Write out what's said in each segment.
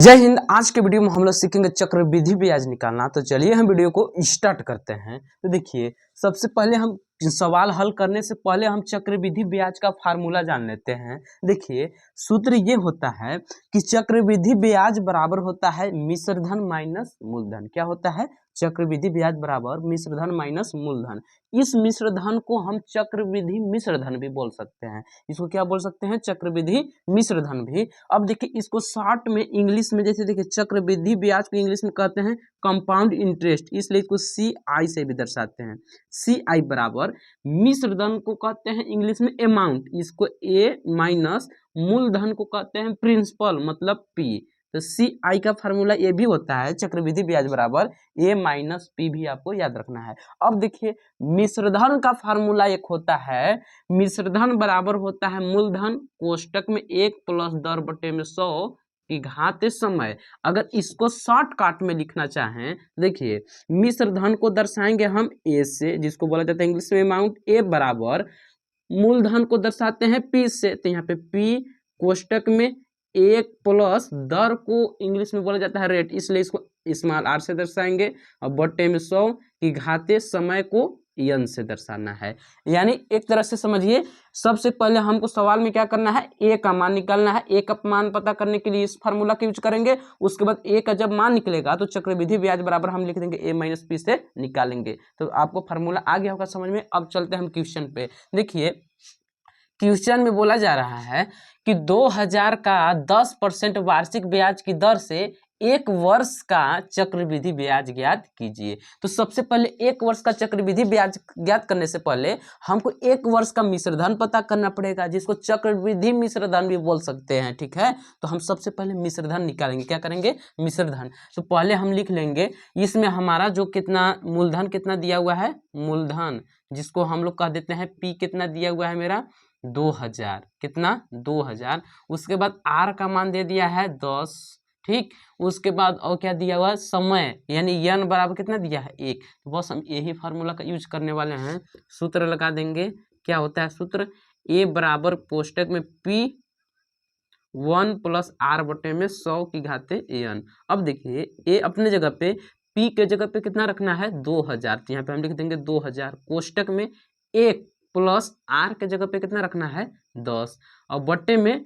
जय हिंद। आज के वीडियो में हम लोग सीखेंगे चक्रवृद्धि ब्याज निकालना। तो चलिए हम वीडियो को स्टार्ट करते हैं। तो देखिए, सबसे पहले हम सवाल हल करने से पहले हम चक्रवृद्धि ब्याज का फार्मूला जान लेते हैं। देखिए, सूत्र ये होता है कि चक्रवृद्धि ब्याज बराबर होता है मिश्र धन माइनस मूलधन। क्या होता है? चक्रवृद्धि ब्याज बराबर मिश्र धन माइनस मूलधन। इस मिश्र धन को हम चक्रवृद्धि मिश्र धन भी बोल सकते हैं। इसको क्या बोल सकते हैं? चक्रवृद्धि मिश्र धन भी। अब देखिए, इसको शॉर्ट में इंग्लिश में जैसे देखिए, चक्रवृद्धि ब्याज को इंग्लिश में कहते हैं कंपाउंड इंटरेस्ट, इसलिए इसको CI से भी दर्शाते हैं। CI बराबर मिश्र धन को कहते हैं इंग्लिश में अमाउंट, इसको A माइनस मूलधन को कहते हैं प्रिंसिपल मतलब P। तो CI का फार्मूला ये भी होता है चक्रवृद्धि ब्याज बराबर A माइनस P भी आपको याद रखना है। अब देखिए, मिश्रधन का फार्मूला एक होता है, मिश्रधन बराबर होता है मूलधन कोष्टक में 1 प्लस दर बटे में 100 की घात समय। अगर इसको शॉर्टकट में लिखना चाहें, देखिए मिश्रधन को दर्शाएंगे हम A से, जिसको बोला जाता है इंग्लिश में अमाउंट। A बराबर मूलधन को दर्शाते हैं P से, तो यहाँ पे P कोष्टक में 1 प्लस दर को इंग्लिश में बोला जाता है रेट, इसलिए इसको स्मॉल r से दर्शाएंगे और बटे में 100 की घाते समय को n से दर्शाना है। यानी एक तरह से समझिए, सबसे पहले हमको सवाल में क्या करना है? a का मान निकालना है। a का मान पता करने के लिए इस फार्मूला का यूज करेंगे। उसके बाद a का जब मान निकलेगा तो चक्रवृद्धि ब्याज बराबर हम लिख देंगे a माइनस पी से निकालेंगे। तो आपको फार्मूला आ गया होगा समझ में। अब चलते हैं हम क्वेश्चन पे। देखिए, क्वेश्चन में बोला जा रहा है कि 2000 का 10% वार्षिक ब्याज की दर से 1 वर्ष का चक्रवृद्धि ब्याज ज्ञात कीजिए। तो सबसे पहले 1 वर्ष का चक्रवृद्धि ब्याज ज्ञात करने से पहले हमको 1 वर्ष का मिश्रधन पता करना पड़ेगा, जिसको चक्रवृद्धि मिश्रधन भी बोल सकते हैं। ठीक है, तो हम सबसे पहले मिश्रधन निकालेंगे। क्या करेंगे? मिश्रधन। तो पहले हम लिख लेंगे, इसमें हमारा जो कितना मूलधन कितना दिया हुआ है, मूलधन जिसको हम लोग कह देते हैं P कितना दिया हुआ है मेरा 2000, कितना 2000। उसके बाद R का मान दे दिया है 10। ठीक, उसके बाद और क्या दिया हुआ है? समय, यानी n बराबर कितना दिया है 1। तो बस हम यही फार्मूला का यूज करने वाले हैं। सूत्र लगा देंगे। क्या होता है सूत्र? A बराबर कोष्टक में P 1 प्लस R बटे में 100 की घाते n। अब देखिए, A अपने जगह पे, P के जगह पे कितना रखना है? 2000। तो यहाँ पे हम लिख देंगे 2000 कोष्टक में 1 प्लस R के जगह पे कितना रखना है? 10 और बटे में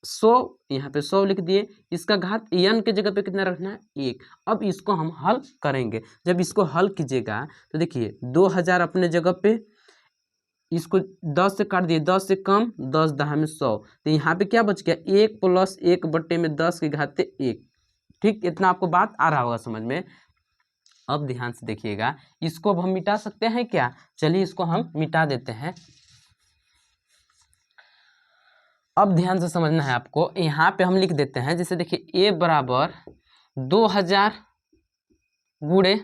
100, यहाँ पे 100 लिख दिए। इसका घात n के जगह पे कितना रखना है? 1। अब इसको हम हल करेंगे। जब इसको हल कीजिएगा तो देखिए 2000 अपने जगह पे, इसको 10 से काट दिए, 10 से कम 10 दहा में 100। तो यहाँ पे क्या बच गया? 1 प्लस 1 बटे में 10 की घाते 1। ठीक, इतना आपको बात आ रहा होगा समझ में। अब ध्यान से देखिएगा, इसको अब हम मिटा सकते हैं क्या? चलिए इसको हम मिटा देते हैं। अब ध्यान से समझना है आपको। यहाँ पे हम लिख देते हैं, जैसे देखिए A बराबर 2000 गुणे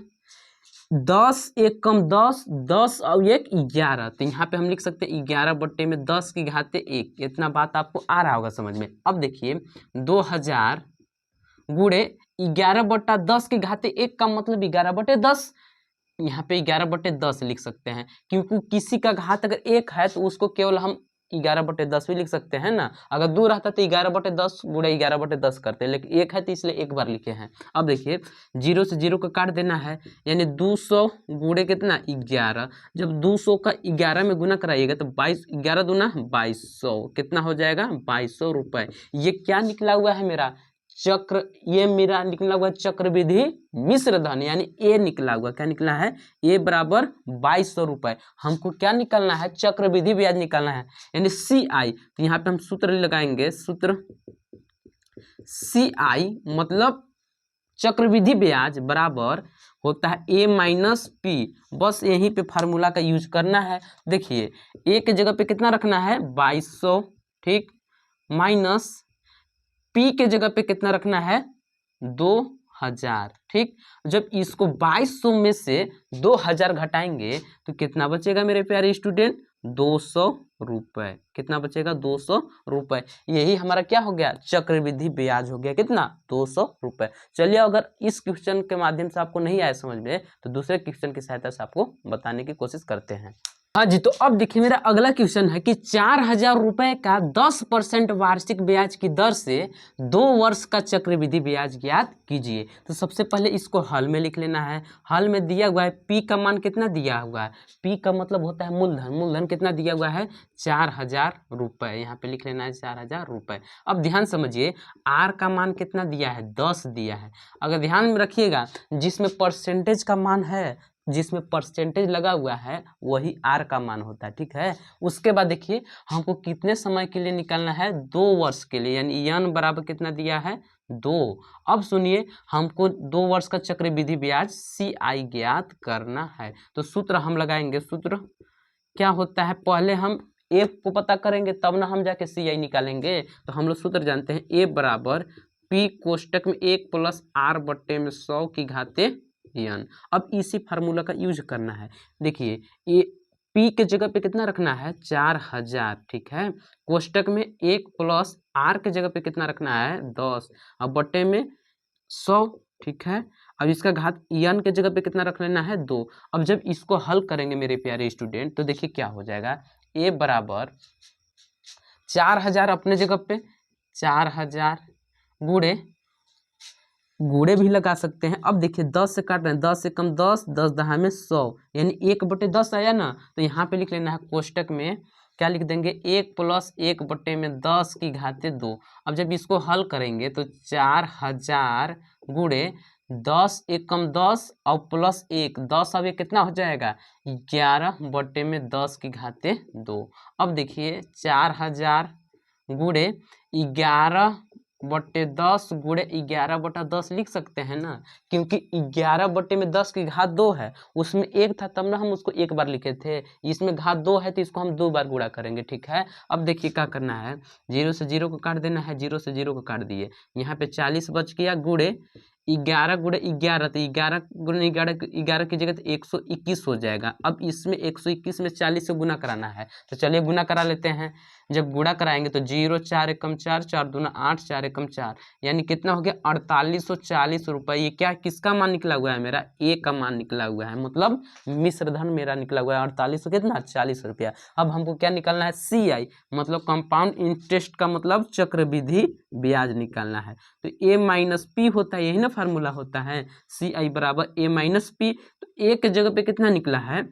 10 एक कम 10, 10 और 1 11। तो यहाँ पे हम लिख सकते हैं 11 बट्टे में 10 की घाते 1। इतना बात आपको आ रहा होगा समझ में। अब देखिए 2000 गुणे 11 बट्टा 10 की घाते 1 का मतलब 11 बटे 10। यहाँ पे 11 बटे 10 लिख सकते हैं, क्योंकि किसी का घात अगर 1 है तो उसको केवल हम 11 बटे 10 भी लिख सकते हैं ना। अगर 2 रहता तो 11 बटे 10 गुणे 11 बटे 10 करते, लेकिन 1 है तो इसलिए एक बार लिखे हैं। अब देखिए 0 से 0 को काट देना है, यानी 200 गुणे कितना 11। जब 200 का 11 में गुना कराइएगा तो 22, 11 दूना 2200, कितना हो जाएगा? 2200 रुपये। ये क्या निकला हुआ है मेरा? चक्र, ये मेरा निकला हुआ चक्रवृद्धि मिश्र धन, यानी A निकला हुआ। क्या निकला है? A बराबर 2200 रुपये। हमको क्या निकालना है? चक्रवृद्धि ब्याज निकालना है, यानी CI। तो यहाँ पे हम सूत्र लगाएंगे। सूत्र CI मतलब चक्रवृद्धि ब्याज बराबर होता है A माइनस P। बस यहीं पे फार्मूला का यूज करना है। देखिए A के जगह पे कितना रखना है? 2200। ठीक, माइनस P के जगह पे कितना रखना है? 2000। ठीक, जब इसको 2200 में से 2000 घटाएंगे तो कितना बचेगा मेरे प्यारे स्टूडेंट? 200 रुपये। कितना बचेगा? 200 रुपये। यही हमारा क्या हो गया? चक्रवृद्धि ब्याज हो गया। कितना? 200 रुपये। चलिए, अगर इस क्वेश्चन के माध्यम से आपको नहीं आया समझ में तो दूसरे क्वेश्चन की सहायता से आपको बताने की कोशिश करते हैं। हाँ जी, तो अब देखिए मेरा अगला क्वेश्चन है कि 4,000 रुपये का 10% वार्षिक ब्याज की दर से 2 वर्ष का चक्रवृद्धि ब्याज ज्ञात कीजिए। तो सबसे पहले इसको हल में लिख लेना है। हल में दिया हुआ है पी का मान कितना दिया हुआ है, पी का मतलब होता है मूलधन, मूलधन कितना दिया हुआ है 4,000 रुपये, यहाँ पे लिख लेना है 4,000 रुपये। अब ध्यान समझिए आर का मान कितना दिया है 10 दिया है। अगर ध्यान में रखिएगा जिसमें परसेंटेज का मान है, जिसमें परसेंटेज लगा हुआ है वही आर का मान होता है, ठीक है। उसके बाद देखिए हमको कितने समय के लिए निकालना है 2 वर्ष के लिए, यानी यन बराबर कितना दिया है 2। अब सुनिए हमको 2 वर्ष का चक्रवृद्धि ब्याज सी आई ज्ञात करना है। तो सूत्र हम लगाएंगे, सूत्र क्या होता है, पहले हम ए को पता करेंगे तब ना हम जाके सी आई निकालेंगे। तो हम लोग सूत्र जानते हैं ए बराबर पी कोष्टक में 1 प्लस आर बट्टे में 100 की घाते n। अब इसी फार्मूला का यूज करना है। देखिए ये पी के जगह पे कितना रखना है 4,000, ठीक है। कोष्टक में 1 प्लस आर के जगह पे कितना रखना है 10, अब बट्टे में 100, ठीक है। अब इसका घात n के जगह पे कितना रख लेना है 2। अब जब इसको हल करेंगे मेरे प्यारे स्टूडेंट तो देखिए क्या हो जाएगा, ए बराबर 4,000 अपने जगह पे 4,000 गुड़े भी लगा सकते हैं। अब देखिए 10 से काट रहे हैं, 10 से कम 10, 10 दहा में 100, यानी 1/10 आया ना। तो यहाँ पे लिख लेना है कोष्टक में क्या लिख देंगे 1 प्लस 1/10 की घाते 2। अब जब इसको हल करेंगे तो 4,000 गुड़े 10 1 कम 10 और प्लस 1 10, अब ये कितना हो जाएगा 11/10 की घाते 2। अब देखिए 4,000 गुड़े 11/10 गुड़े 11/10 लिख सकते हैं ना, क्योंकि 11/10 की घात 2 है, उसमें 1 था तब ना हम उसको एक बार लिखे थे, इसमें घात 2 है तो इसको हम 2 बार गुणा करेंगे, ठीक है। अब देखिए क्या करना है, 0 से 0 को काट देना है, 0 से 0 को काट दिए, यहाँ पे 40 बच गया गुड़े 11 गुड़े 11, तो 11 गुणे 11 की जगह तो 121 हो जाएगा। अब इसमें 121 में 40 से गुना कराना है, तो चलिए गुना करा लेते हैं। जब गुणा कराएंगे तो 0 4 एकम 4, 4 दूना 8, 4 एकम 4, यानी कितना हो गया 4840 रुपये। ये क्या किसका मान निकला हुआ है, मेरा ए का मान निकला हुआ है, मतलब मिश्र धन मेरा निकला हुआ है 48 कितना 40 रुपया। अब हमको क्या निकालना है सी आई, मतलब कंपाउंड इंटरेस्ट का मतलब चक्रवृद्धि ब्याज निकालना है। तो ए माइनस पी होता है, यही ना फार्मूला होता है, सी आई बराबर ए माइनस पी। तो ए के जगह पे कितना निकला है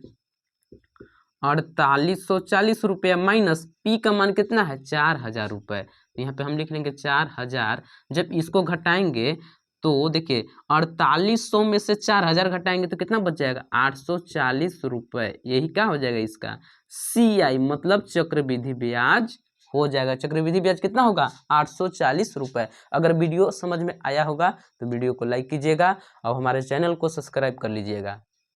4840 रुपया, माइनस पी का मान कितना है 4,000 रुपये। तो यहाँ पे हम लिख लेंगे 4,000। जब इसको घटाएंगे तो देखिए 4800 में से 4,000 घटाएंगे तो कितना बच जाएगा 840 रुपये। यही क्या हो जाएगा इसका सी आई, मतलब चक्रवृद्धि ब्याज हो जाएगा। चक्रवृद्धि ब्याज कितना होगा 840 रुपये। अगर वीडियो समझ में आया होगा तो वीडियो को लाइक कीजिएगा और हमारे चैनल को सब्सक्राइब कर लीजिएगा।